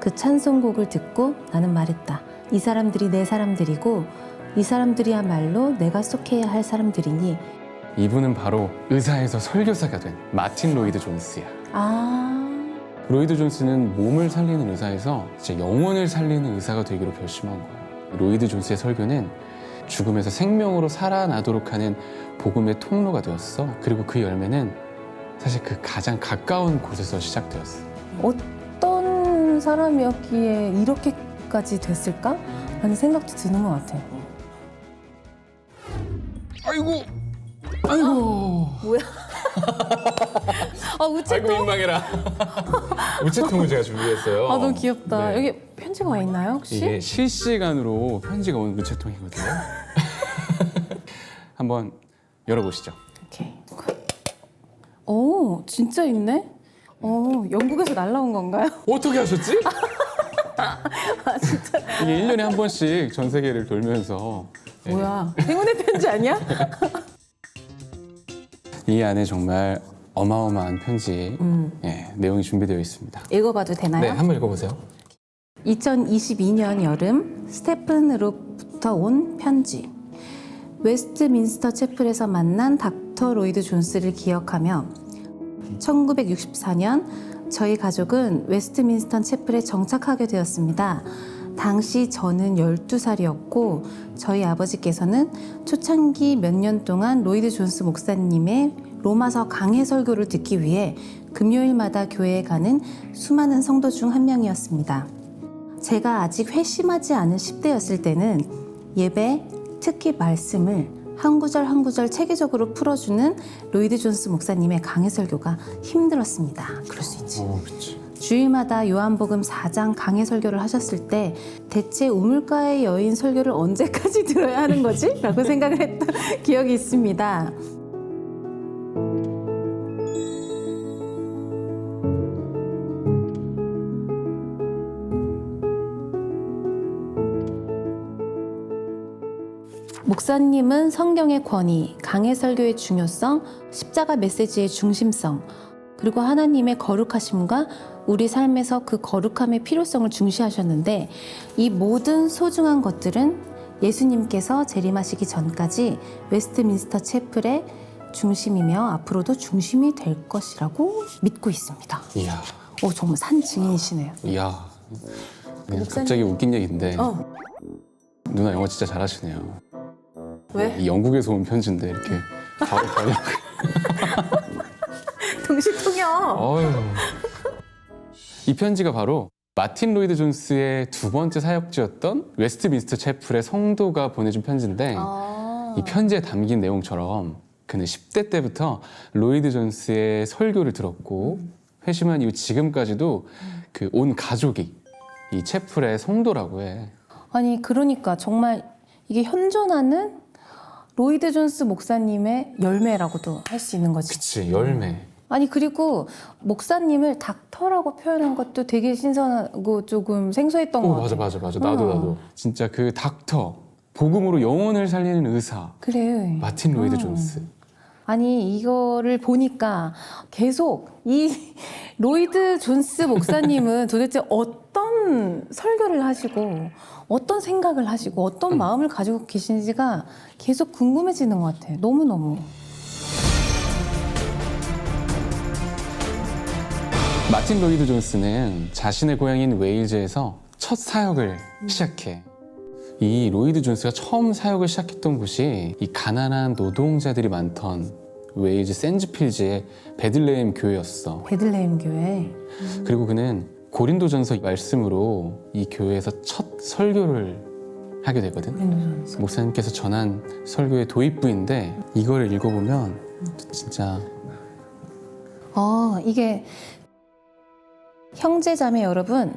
그 찬송곡을 듣고 나는 말했다. 이 사람들이 내 사람들이고 이 사람들이야말로 내가 속해야 할 사람들이니. 이분은 바로 의사에서 설교사가 된 마틴 로이드 존스야. 로이드 존스는 몸을 살리는 의사에서 진짜 영혼을 살리는 의사가 되기로 결심한 거야. 로이드 존스의 설교는 죽음에서 생명으로 살아나도록 하는 복음의 통로가 되었어. 그리고 그 열매는 사실 그 가장 가까운 곳에서 시작되었어. 어떤 사람이었기에 이렇게까지 됐을까? 라는 생각도 드는 것 같아. 아이고! 뭐야? 아이고 우체통? 민망해라. 우체통을 제가 준비했어요. 너무 귀엽다. 네. 여기 편지가 와 있나요, 혹시? 이게 실시간으로 편지가 온 우체통이거든요. 한번 열어보시죠. 오케이. 오, 진짜 있네? 영국에서 날라온 건가요? 어떻게 하셨지? 진짜. 이게 1년에 한 번씩 전 세계를 돌면서 뭐야, 행운의 편지 아니야? 이 안에 정말 어마어마한 편지 내용이 준비되어 있습니다. 읽어봐도 되나요? 네, 한번 읽어보세요. 2022년 여름 스테픈으로부터 온 편지. 웨스트민스터 채플에서 만난 닥터 로이드 존스를 기억하며 1964년 저희 가족은 웨스트민스터 채플에 정착하게 되었습니다. 당시 저는 12살이었고 저희 아버지께서는 초창기 몇 년 동안 로이드 존스 목사님의 로마서 강해 설교를 듣기 위해 금요일마다 교회에 가는 수많은 성도 중 한 명이었습니다. 제가 아직 회심하지 않은 10대였을 때는 예배, 특히 말씀을 한 구절 한 구절 체계적으로 풀어주는 로이드 존스 목사님의 강해 설교가 힘들었습니다. 그럴 수 있지. 그렇지. 주일마다 요한복음 4장 강해 설교를 하셨을 때 대체 우물가의 여인 설교를 언제까지 들어야 하는 거지? 라고 생각을 했던 기억이 있습니다. 목사님은 성경의 권위, 강해 설교의 중요성, 십자가 메시지의 중심성, 그리고 하나님의 거룩하심과 우리 삶에서 그 거룩함의 필요성을 중시하셨는데 이 모든 소중한 것들은 예수님께서 재림하시기 전까지 웨스트민스터 채플의 중심이며 앞으로도 중심이 될 것이라고 믿고 있습니다. 이야. 정말 산 증인이시네요. 이야. 네, 목사님- 갑자기 웃긴 얘기인데 누나 영어 진짜 잘하시네요. 왜? 이 영국에서 온 편지인데 이렇게 바로 번역. 동시통역. 어휴. 이 편지가 바로 마틴 로이드 존스의 두 번째 사역지였던 웨스트민스터 채플의 성도가 보내준 편지인데 이 편지에 담긴 내용처럼 그는 10대 때부터 로이드 존스의 설교를 들었고 회심한 이후 지금까지도 그 온 가족이 이 채플의 성도라고 해. 아니 그러니까 정말 이게 현존하는 로이드 존스 목사님의 열매라고도 할 수 있는 거지. 그치, 열매. 아니 그리고 목사님을 닥터라고 표현한 것도 되게 신선하고 조금 생소했던 것 같아. 맞아. 나도. 진짜 그 닥터, 복음으로 영혼을 살리는 의사. 그래. 마틴 로이드 존스. 아니 이거를 보니까 계속 이 로이드 존스 목사님은 도대체 어떤 설교를 하시고 어떤 생각을 하시고 어떤 마음을 가지고 계신지가 계속 궁금해지는 것 같아. 너무너무. 마틴 로이드 존스는 자신의 고향인 웨일즈에서 첫 사역을 시작해. 이 로이드 존스가 처음 사역을 시작했던 곳이 이 가난한 노동자들이 많던 웨일즈 샌즈필즈의 베들레헴 교회였어. 베들레헴 교회. 그리고 그는 고린도전서 말씀으로 이 교회에서 첫 설교를 하게 되거든. 고린도전서. 목사님께서 전한 설교의 도입부인데 이거를 읽어보면 진짜 이게 형제자매 여러분,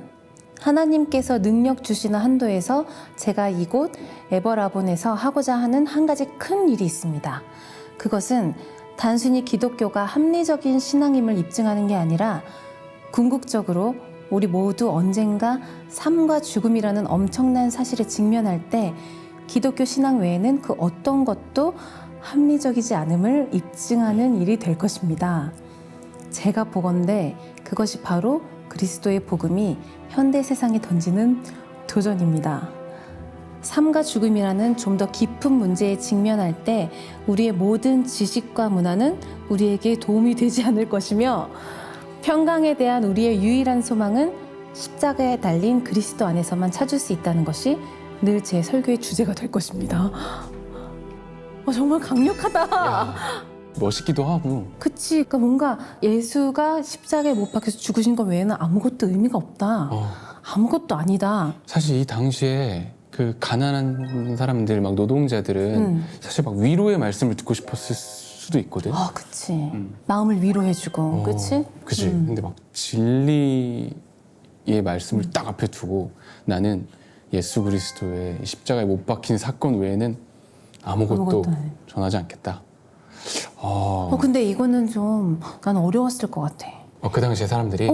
하나님께서 능력 주시는 한도에서 제가 이곳 에버라본에서 하고자 하는 한 가지 큰 일이 있습니다. 그것은 단순히 기독교가 합리적인 신앙임을 입증하는 게 아니라 궁극적으로 우리 모두 언젠가 삶과 죽음이라는 엄청난 사실에 직면할 때 기독교 신앙 외에는 그 어떤 것도 합리적이지 않음을 입증하는 일이 될 것입니다. 제가 보건대 그것이 바로 그리스도의 복음이 현대 세상에 던지는 도전입니다. 삶과 죽음이라는 좀 더 깊은 문제에 직면할 때 우리의 모든 지식과 문화는 우리에게 도움이 되지 않을 것이며 평강에 대한 우리의 유일한 소망은 십자가에 달린 그리스도 안에서만 찾을 수 있다는 것이 늘 제 설교의 주제가 될 것입니다. 정말 강력하다. 멋있기도 하고. 그치, 그러니까 뭔가 예수가 십자가에 못 박혀서 죽으신 것 외에는 아무것도 의미가 없다. 아무것도 아니다. 사실 이 당시에 그 가난한 사람들, 막 노동자들은 사실 막 위로의 말씀을 듣고 싶었을 수도 있거든. 그치. 마음을 위로해주고, 그치? 그치. 근데 막 진리의 말씀을 딱 앞에 두고 나는 예수 그리스도의 십자가에 못 박힌 사건 외에는 아무것도 전하지 않겠다. 근데 이거는 좀 난 어려웠을 것 같아. 그 당시에 사람들이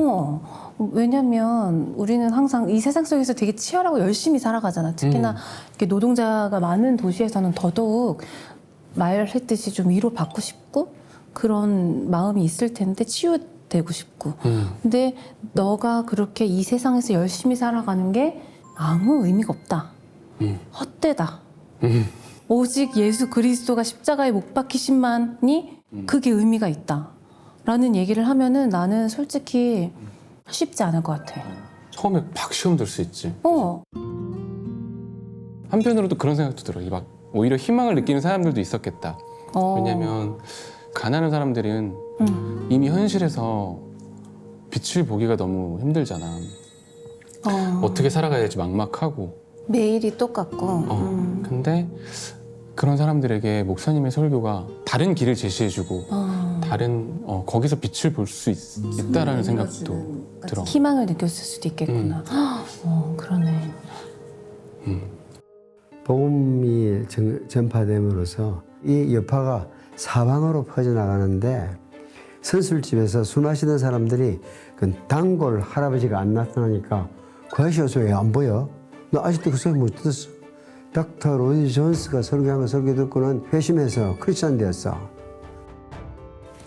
왜냐면 우리는 항상 이 세상 속에서 되게 치열하고 열심히 살아가잖아. 특히나 이렇게 노동자가 많은 도시에서는 더더욱 말했듯이 좀 위로받고 싶고 그런 마음이 있을 텐데 치유되고 싶고. 근데 너가 그렇게 이 세상에서 열심히 살아가는 게 아무 의미가 없다. 헛되다. 오직 예수 그리스도가 십자가에 못 박히신만이 그게 의미가 있다. 라는 얘기를 하면은 나는 솔직히 쉽지 않을 것 같아. 처음에 팍 시험 들 수 있지. 한편으로도 그런 생각도 들어. 막 오히려 희망을 느끼는 사람들도 있었겠다. 왜냐면 가난한 사람들은 이미 현실에서 빛을 보기가 너무 힘들잖아. 어떻게 살아가야 될지 막막하고. 매일이 똑같고. 근데 그런 사람들에게 목사님의 설교가 다른 길을 제시해주고 다른 거기서 빛을 볼 수 있다라는 생각도 들어. 희망을 느꼈을 수도 있겠구나. 그러네. 복음이 전파됨으로써 이 여파가 사방으로 퍼져나가는데 선술집에서 술 마시던 사람들이 그 단골 할아버지가 안 나타나니까 그 아저씨 왜 안 보여? 너 아직도 그 소리 못 듣었어? 닥터 로이드 존스가 설교한 거 설교 듣고는 회심해서 크리스찬 되었어.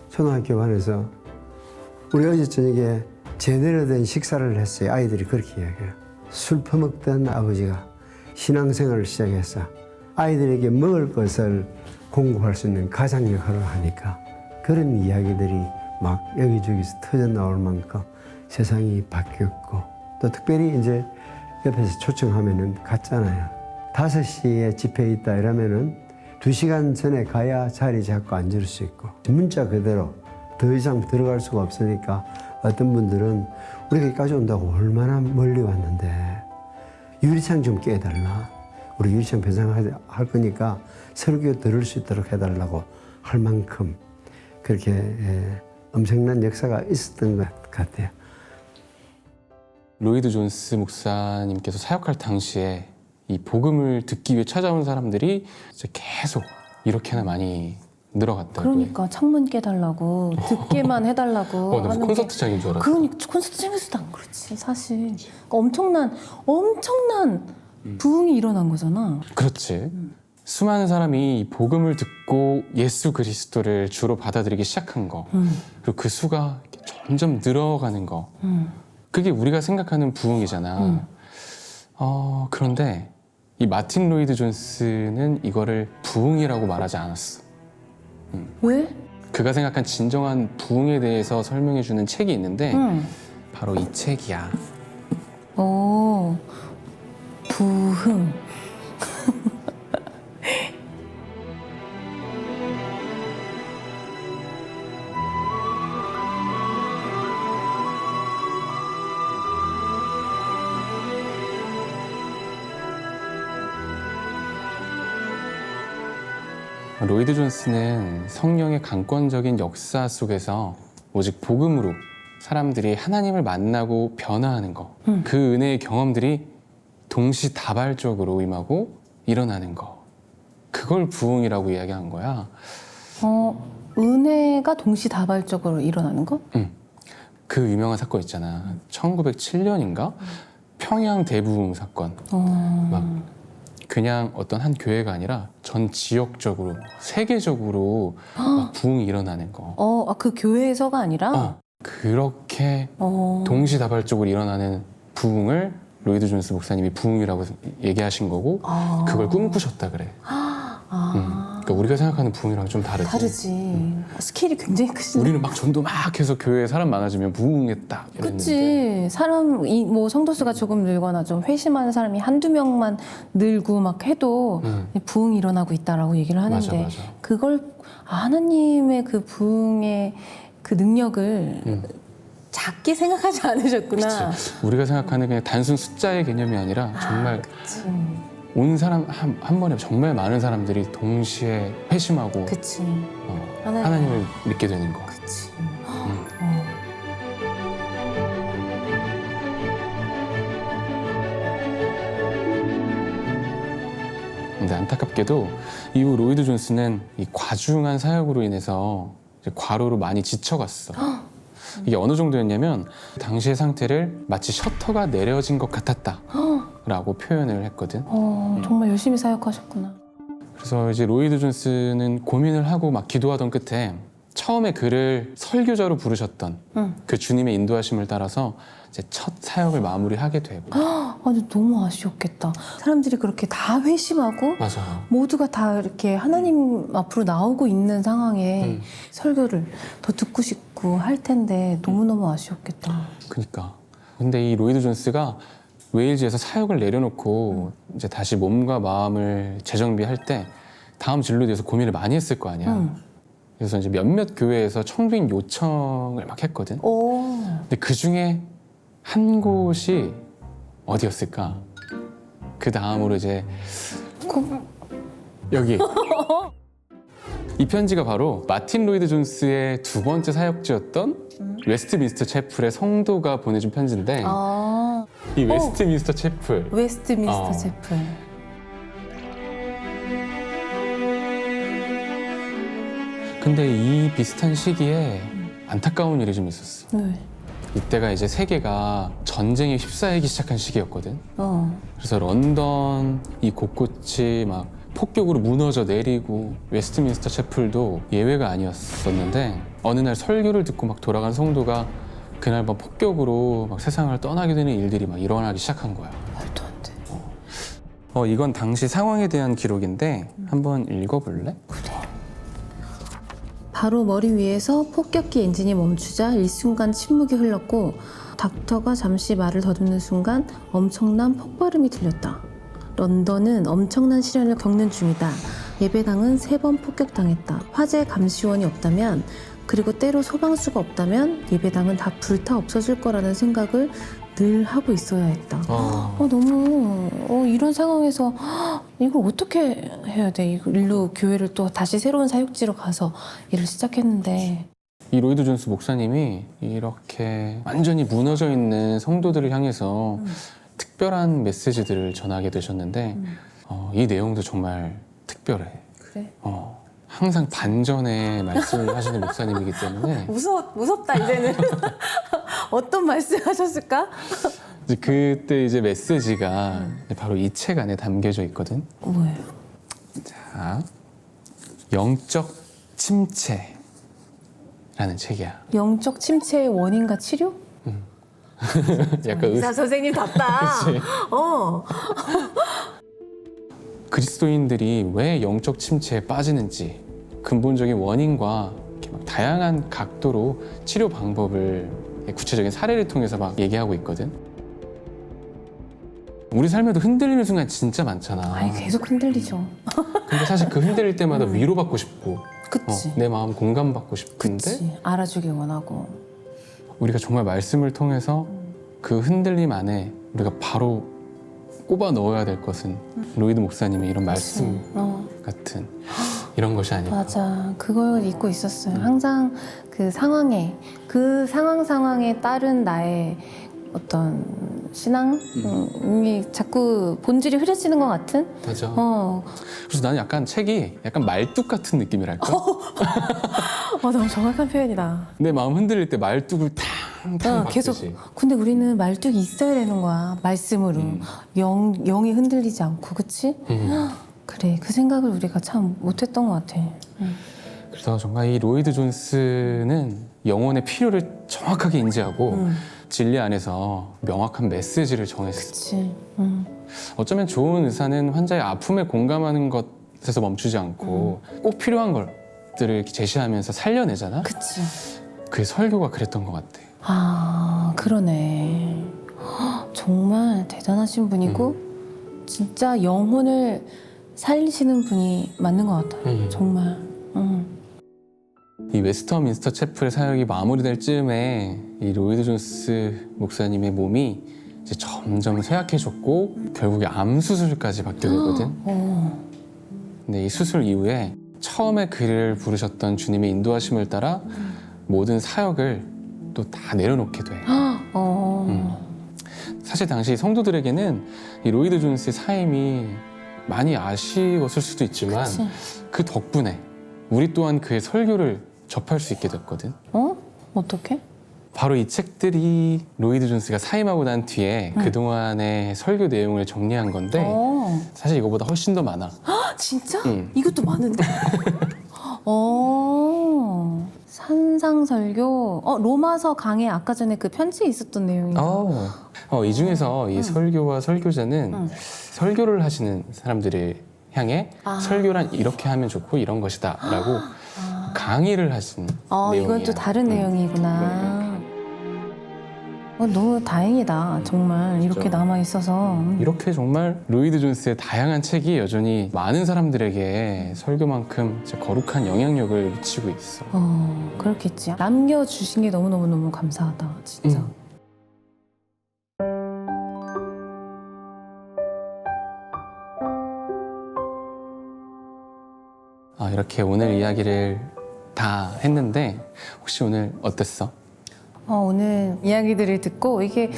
초등학교 반에서 우리 어제 저녁에 제대로 된 식사를 했어요. 아이들이 그렇게 이야기해요. 술 퍼먹던 아버지가 신앙생활을 시작했어. 아이들에게 먹을 것을 공급할 수 있는 가장 역할을 하니까 그런 이야기들이 막 여기저기서 터져 나올 만큼 세상이 바뀌었고 또 특별히 이제 옆에서 초청하면은 갔잖아요. 5시에 집회에 있다 이러면은 2시간 전에 가야 자리 잡고 앉을 수 있고 문자 그대로 더 이상 들어갈 수가 없으니까 어떤 분들은 우리가 여기까지 온다고 얼마나 멀리 왔는데 유리창 좀 깨달라. 우리 유리창 배상할 거니까 설교 들을 수 있도록 해달라고 할 만큼 그렇게 엄청난 역사가 있었던 것 같아요. 로이드 존스 목사님께서 사역할 당시에 이 복음을 듣기 위해 찾아온 사람들이 이제 계속 이렇게나 많이 늘어갔다고요. 그러니까 창문 깨달라고 듣게만 해달라고 나 하는 콘서트장인 줄 알았어. 그러니까 콘서트장에서도 안 그렇지 사실. 그러니까 엄청난 부흥이 일어난 거잖아. 그렇지. 수많은 사람이 이 복음을 듣고 예수 그리스도를 주로 받아들이기 시작한 거, 그리고 그 수가 점점 늘어가는 거, 그게 우리가 생각하는 부흥이잖아. 그런데 이 마틴 로이드 존스는 이거를 부흥이라고 말하지 않았어. 왜? 그가 생각한 진정한 부흥에 대해서 설명해주는 책이 있는데 바로 이 책이야. 부흥. 로이드 존스는 성령의 강권적인 역사 속에서 오직 복음으로 사람들이 하나님을 만나고 변화하는 거, 그 은혜의 경험들이 동시다발적으로 임하고 일어나는 거, 그걸 부흥이라고 이야기한 거야. 은혜가 동시다발적으로 일어나는 거? 그 유명한 사건 있잖아. 1907년인가? 평양 대부흥 사건. 막 그냥 어떤 한 교회가 아니라 전 지역적으로, 세계적으로 막 부흥이 일어나는 거. 그 교회에서가 아니라? 그렇게 어. 동시다발적으로 일어나는 부흥을 로이드 존스 목사님이 부흥이라고 얘기하신 거고 아. 그걸 꿈꾸셨다 그래. 그러니까 우리가 생각하는 부흥이랑 좀 다르지. 다르지. 스케일이 굉장히 크시네. 우리는 막 전도 막 해서 교회에 사람 많아지면 부흥했다 이랬는데 그치. 사람이 뭐 성도수가 조금 늘거나 좀 회심하는 사람이 한두 명만 늘고 막 해도 부흥이 일어나고 있다라고 얘기를 하는데 맞아. 그걸 하나님의 그 부흥의 그 능력을 작게 생각하지 않으셨구나. 그치. 우리가 생각하는 그냥 단순 숫자의 개념이 아니라 정말 그치. 온 사람 한 번에 정말 많은 사람들이 동시에 회심하고 그치. 하나님을 믿게 되는 거. 그치. 근데 안타깝게도 이후 로이드 존스는 이 과중한 사역으로 인해서 이제 과로로 많이 지쳐갔어. 이게 어느 정도였냐면 당시의 상태를 마치 셔터가 내려진 것 같았다 라고 표현을 했거든. 정말 열심히 사역하셨구나. 그래서 이제 로이드 존스는 고민을 하고 막 기도하던 끝에 처음에 그를 설교자로 부르셨던 그 주님의 인도하심을 따라서 이제 첫 사역을 마무리하게 되고. 아주 너무 아쉬웠겠다. 사람들이 그렇게 다 회심하고 맞아. 모두가 다 이렇게 하나님 앞으로 나오고 있는 상황에 설교를 더 듣고 싶고 할 텐데 너무너무 아쉬웠겠다. 그러니까. 근데 이 로이드 존스가 웨일즈에서 사역을 내려놓고 이제 다시 몸과 마음을 재정비할 때 다음 진로에 대해서 고민을 많이 했을 거 아니야. 그래서 이제 몇몇 교회에서 청빙 요청을 막 했거든. 오. 근데 그 중에 한 곳이 어디였을까? 그 다음으로 이제 여기. 이 편지가 바로 마틴 로이드 존스의 두 번째 사역지였던 웨스트민스터 채플의 성도가 보내준 편지인데 이 웨스트민스터 채플 웨스트민스터 채플. 근데 이 비슷한 시기에 안타까운 일이 좀 있었어. 네. 이때가 이제 세계가 전쟁에 휩싸이기 시작한 시기였거든. 그래서 런던 이 곳곳이 막 폭격으로 무너져 내리고 웨스트민스터 채플도 예외가 아니었었는데 어느 날 설교를 듣고 막 돌아간 성도가 그날 막 폭격으로 막 세상을 떠나게 되는 일들이 막 일어나기 시작한 거야. 말도 안 돼. 이건 당시 상황에 대한 기록인데 한번 읽어볼래? 바로 머리 위에서 폭격기 엔진이 멈추자 일순간 침묵이 흘렀고 닥터가 잠시 말을 더듬는 순간 엄청난 폭발음이 들렸다. 런던은 엄청난 시련을 겪는 중이다. 예배당은 3번 폭격당했다. 화재 감시원이 없다면 그리고 때로 소방수가 없다면 예배당은 다 불타 없어질 거라는 생각을 늘 하고 있어야 했다. 너무 이런 상황에서 이걸 어떻게 해야 돼? 일로 교회를 또 다시 새로운 사역지로 가서 일을 시작했는데 이 로이드 존스 목사님이 이렇게 완전히 무너져 있는 성도들을 향해서 특별한 메시지들을 전하게 되셨는데 이 내용도 정말 특별해. 그래? 항상 반전의 말씀을 하시는 목사님이기 때문에 무섭다 이제는. 어떤 말씀하셨을까? 이제 그때 이제 메시지가 바로 이 책 안에 담겨져 있거든. 뭐예요? 자, 영적 침체라는 책이야. 영적 침체의 원인과 치료? 약간 의사 선생님답다. 그치? 그리스도인들이 왜 영적 침체에 빠지는지 근본적인 원인과 이렇게 막 다양한 각도로 치료 방법을 구체적인 사례를 통해서 막 얘기하고 있거든. 우리 삶에도 흔들리는 순간 진짜 많잖아. 아니 계속 흔들리죠. 근데 사실 그 흔들릴 때마다 위로받고 싶고 그치. 내 마음 공감받고 싶은데 그치. 알아주길 원하고. 우리가 정말 말씀을 통해서 그 흔들림 안에 우리가 바로 꼽아 넣어야 될 것은 로이드 목사님의 이런 말씀 같은 이런 것이 아닐까. 맞아. 그걸 잊고 있었어요. 항상 그 상황에 따른 나의 어떤 신앙이 자꾸 본질이 흐려지는 것 같은? 맞아. 그래서 나는 약간 책이 약간 말뚝 같은 느낌이랄까? 너무 정확한 표현이다. 내 마음 흔들릴 때 말뚝을 탕탕 계속. 박듯이. 근데 우리는 말뚝이 있어야 되는 거야. 말씀으로. 영이 흔들리지 않고. 그치? 그래. 그 생각을 우리가 참 못했던 것 같아. 그래서 정말 이 로이드 존스는 영혼의 필요를 정확하게 인지하고 진리 안에서 명확한 메시지를 전했어. 그치. 어쩌면 좋은 의사는 환자의 아픔에 공감하는 것에서 멈추지 않고 꼭 필요한 것들을 이렇게 제시하면서 살려내잖아. 그치. 그 설교가 그랬던 것 같아. 아, 그러네. 헉, 정말 대단하신 분이고 진짜 영혼을 살리시는 분이 맞는 것 같아요. 정말. 이 웨스터민스터 채플의 사역이 마무리될 즈음에 이 로이드 존스 목사님의 몸이 이제 점점 쇠약해졌고 결국에 암 수술까지 받게 되거든. 근데 이 수술 이후에 처음에 그를 부르셨던 주님의 인도하심을 따라 모든 사역을 또 다 내려놓게 돼. 사실 당시 성도들에게는 이 로이드 존스의 사임이 많이 아쉬웠을 수도 있지만 그치. 그 덕분에 우리 또한 그의 설교를 접할 수 있게 됐거든. 어떻게? 바로 이 책들이 로이드 존스가 사임하고 난 뒤에 그동안의 설교 내용을 정리한 건데 사실 이거보다 훨씬 더 많아. 진짜? 응. 이것도 많은데? 산상설교. 로마서 강에 아까 전에 그 편지에 있었던 내용이요. 이 중에서 이 설교와 설교자는 설교를 하시는 사람들을 향해 설교란 이렇게 하면 좋고 이런 것이다 라고 강의를 하신 내용이야. 이건 또 다른 내용이구나. 너무 다행이다. 정말 이렇게 그렇죠. 남아있어서. 이렇게 정말 로이드 존스의 다양한 책이 여전히 많은 사람들에게 설교만큼 진짜 거룩한 영향력을 미치고 있어. 그렇겠지. 남겨주신 게 너무너무너무 감사하다. 진짜. 이렇게 오늘 이야기를 다 했는데 혹시 오늘 어땠어? 오늘 이야기들을 듣고 이게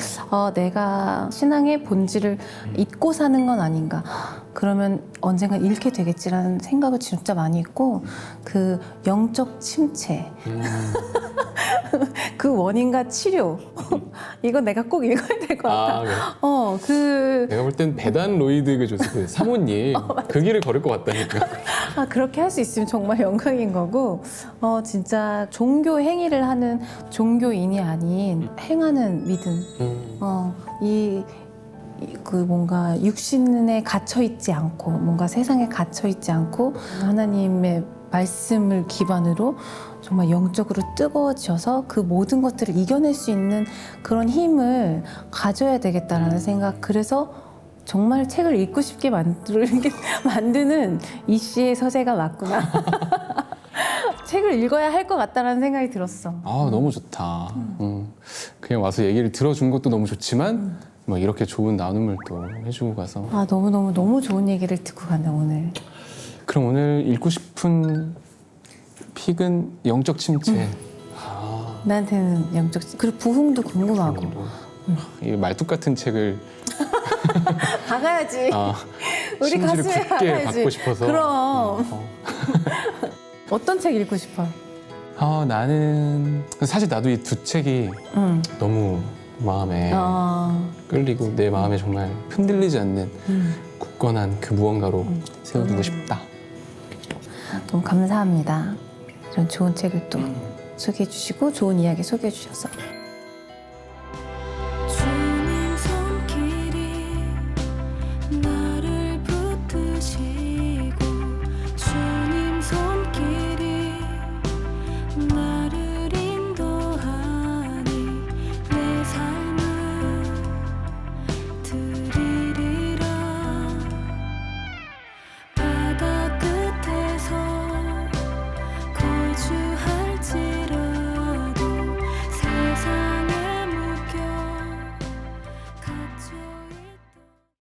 내가 신앙의 본질을 잊고 사는 건 아닌가. 그러면 언젠간 잃게 되겠지라는 생각을 진짜 많이 했고 그 영적 침체 그 원인과 치료 이건 내가 꼭 읽어야 될 것 같아. 그래? 내가 볼 땐 배단 로이드 존스 그 사모님 그 길을 걸을 것 같다니까. 그렇게 할 수 있으면 정말 영광인 거고 진짜 종교 행위를 하는 종교인이 아닌 행하는 믿음 그 뭔가 육신에 갇혀 있지 않고 뭔가 세상에 갇혀 있지 않고 하나님의 말씀을 기반으로 정말 영적으로 뜨거워져서 그 모든 것들을 이겨낼 수 있는 그런 힘을 가져야 되겠다라는 생각. 그래서 정말 책을 읽고 싶게 만드는 이 씨의 서재가 맞구나. 책을 읽어야 할 것 같다라는 생각이 들었어. 너무 좋다. 그냥 와서 얘기를 들어준 것도 너무 좋지만 뭐 이렇게 좋은 나눔을 또 해주고 가서 너무 좋은 얘기를 듣고 가네 오늘. 그럼 오늘 읽고 싶은 픽은 영적 침체. 나한테는 영적 그리고 부흥도 궁금하고. 이 말뚝 같은 책을 박아야지. 우리 심지를 가슴에 굳게 박아야지. 받고 싶어서. 그럼. 어떤 책 읽고 싶어? 나는 사실 나도 이 두 책이 너무 마음에 끌리고 내 마음에 정말 흔들리지 않는 굳건한 그 무언가로 세워두고 싶다. 너무 감사합니다. 이런 좋은 책을 또 소개해 주시고 좋은 이야기 소개해 주셔서.